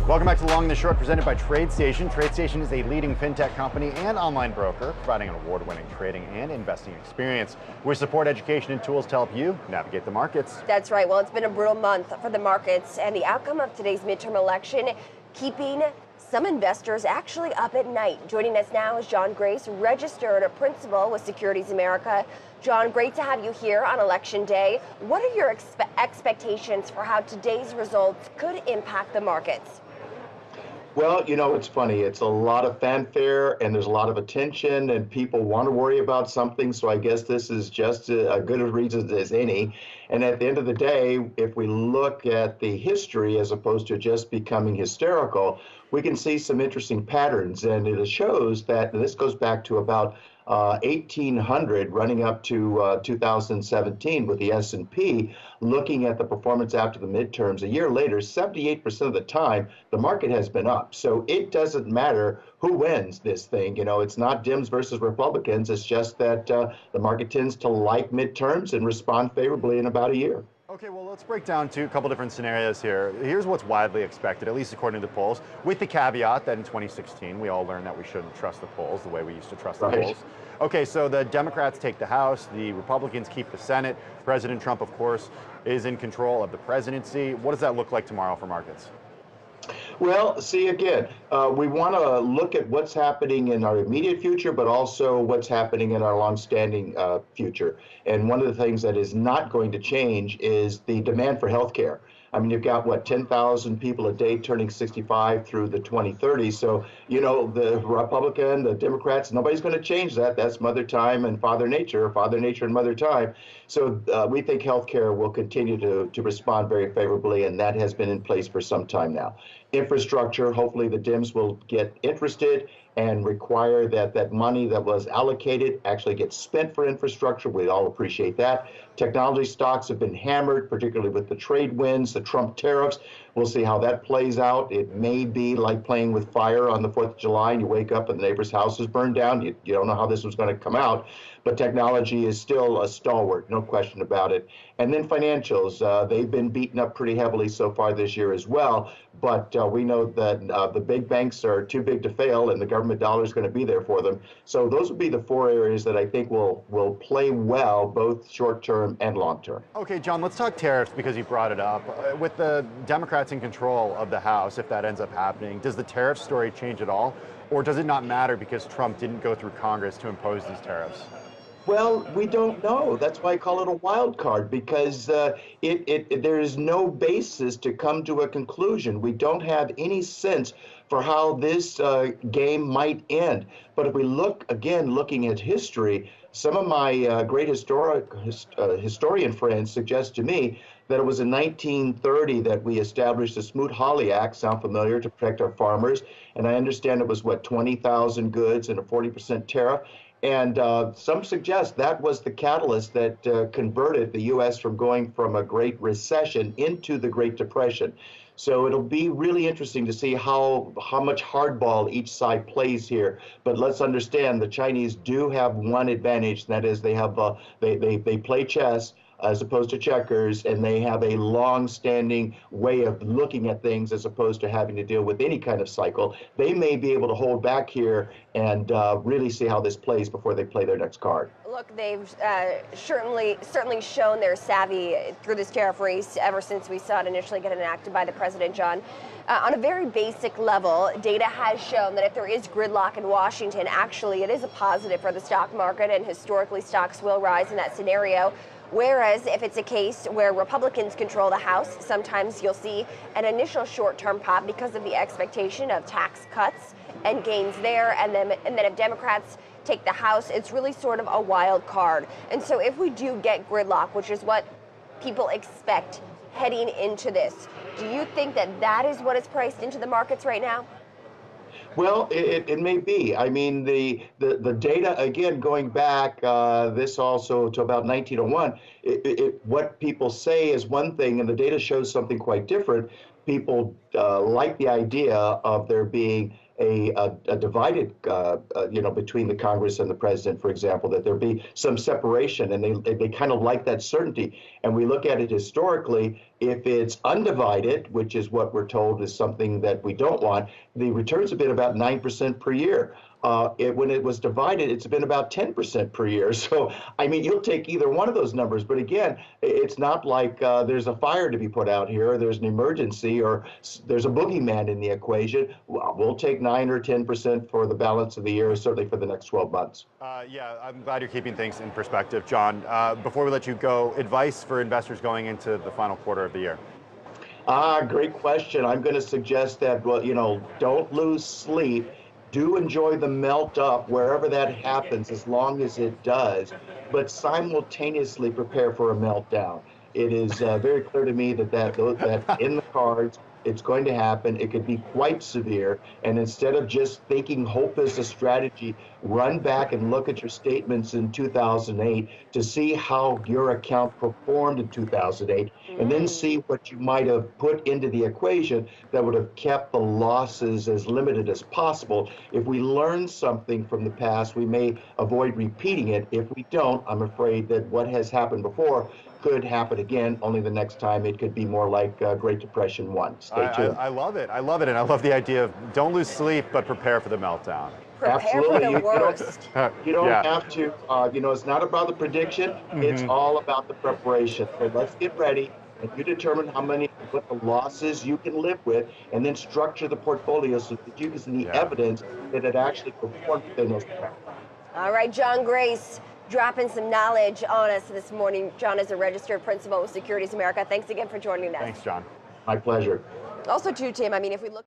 Welcome back to Long and the Short, presented by TradeStation. TradeStation is a leading fintech company and online broker, providing an award-winning trading and investing experience. We support education and tools to help you navigate the markets. That's right. Well, it's been a brutal month for the markets, and the outcome of today's midterm election keeping some investors actually up at night. Joining us now is John Grace, registered principal with Securities America. John, great to have you here on Election Day. What are your expectations for how today's results could impact the markets? Well, you know, it's funny. It's a lot of fanfare and there's a lot of attention and people want to worry about something. So I guess this is just a good a reason as any. And at the end of the day, if we look at the history as opposed to just becoming hysterical, we can see some interesting patterns. And it shows that, and this goes back to about 1800 running up to 2017 with the S&P, looking at the performance after the midterms. A year later, 78% of the time, the market has been up. So it doesn't matter who wins this thing. You know, it's not Dems versus Republicans. It's just that the market tends to like midterms and respond favorably in about a year. Okay, well, let's break down to a couple different scenarios here. Here's what's widely expected, at least according to the polls, with the caveat that in 2016, we all learned that we shouldn't trust the polls the way we used to trust the polls. Okay, so the Democrats take the House, the Republicans keep the Senate. President Trump, of course, is in control of the presidency. What does that look like tomorrow for markets? Well, see, again, we want to look at what's happening in our immediate future, but also what's happening in our longstanding future. And one of the things that is not going to change is the demand for health care. I mean, you've got, what, 10,000 people a day turning 65 through the 2030s. So, you know, the Republican, the Democrats, nobody's going to change that. That's Mother Time and Father Nature and Mother Time. So we think healthcare will continue to respond very favorably, and that has been in place for some time now. Infrastructure, hopefully the Dems will get interested and require that that money that was allocated actually gets spent for infrastructure. We all appreciate that. Technology stocks have been hammered, particularly with the trade wins, the Trump tariffs. We'll see how that plays out. It may be like playing with fire on the 4th of July and you wake up and the neighbor's house is burned down. You don't know how this was going to come out, but technology is still a stalwart, no question about it. And then financials, they've been beaten up pretty heavily so far this year as well. But we know that the big banks are too big to fail and the government dollar is going to be there for them. So those would be the four areas that I think will play well, both short term and long term. Okay, John, let's talk tariffs because you brought it up. With the Democrats in control of the House, if that ends up happening, does the tariff story change at all? Or does it not matter because Trump didn't go through Congress to impose these tariffs? Well, we don't know. That's why I call it a wild card, because there is no basis to come to a conclusion. We don't have any sense for how this game might end. But if we look, again, looking at history, some of my great historian friends suggest to me that it was in 1930 that we established the Smoot-Hawley Act, sound familiar, to protect our farmers. And I understand it was, what, 20,000 goods and a 40% tariff. And some suggest that was the catalyst that converted the U.S. from going from a Great Recession into the Great Depression. So it'll be really interesting to see how much hardball each side plays here. But let's understand the Chinese do have one advantage, and that is they have they play chess as opposed to checkers, and they have a long-standing way of looking at things as opposed to having to deal with any kind of cycle. They may be able to hold back here and really see how this plays before they play their next card. Look, they've certainly shown their savvy through this tariff race ever since we saw it initially get enacted by the president, John. On a very basic level, data has shown that if there is gridlock in Washington, actually it is a positive for the stock market, and historically stocks will rise in that scenario. Whereas if it's a case where Republicans control the House, sometimes you'll see an initial short-term pop because of the expectation of tax cuts and gains there. And then if Democrats take the House, it's really sort of a wild card. And so if we do get gridlock, which is what people expect heading into this, do you think that that is what is priced into the markets right now? Well, it may be. I mean, the data, again, going back this also to about 1901, what people say is one thing, and the data shows something quite different. People like the idea of there being a divided, between the Congress and the president, for example, that there be some separation, and they kind of like that certainty. And we look at it historically, If it's undivided, which is what we're told is something that we don't want, the returns have been about 9% per year. When it was divided, it's been about 10% per year. So, I mean, you'll take either one of those numbers. But again, it's not like there's a fire to be put out here, or there's an emergency, or there's a boogeyman in the equation. We'll take 9 or 10% for the balance of the year, certainly for the next 12 months. Yeah, I'm glad you're keeping things in perspective, John. Before we let you go, advice for investors going into the final quarter of the year. Great question. I'm going to suggest that, well, don't lose sleep. Do enjoy the melt up wherever that happens, as long as it does, but simultaneously prepare for a meltdown. It is very clear to me that in the cards, it's going to happen. It could be quite severe. And instead of just thinking hope is a strategy, run back and look at your statements in 2008 to see how your account performed in 2008, and then see what you might have put into the equation that would have kept the losses as limited as possible. If we learn something from the past, we may avoid repeating it. If we don't, I'm afraid that what has happened before could happen again, only the next time it could be more like Great Depression 1. Stay tuned. I love it. I love it. And I love the idea of don't lose sleep, but prepare for the meltdown. Prepare Absolutely. for the worst. You don't have to, it's not about the prediction. It's all about the preparation. So let's get ready, and you determine what the losses you can live with, and then structure the portfolio so that you can see the evidence that it actually performed within those parameters. All right, John Grace, dropping some knowledge on us this morning. John is a registered principal with Securities America. Thanks again for joining us. Thanks, John. My pleasure. Also, too, Tim, I mean, if we look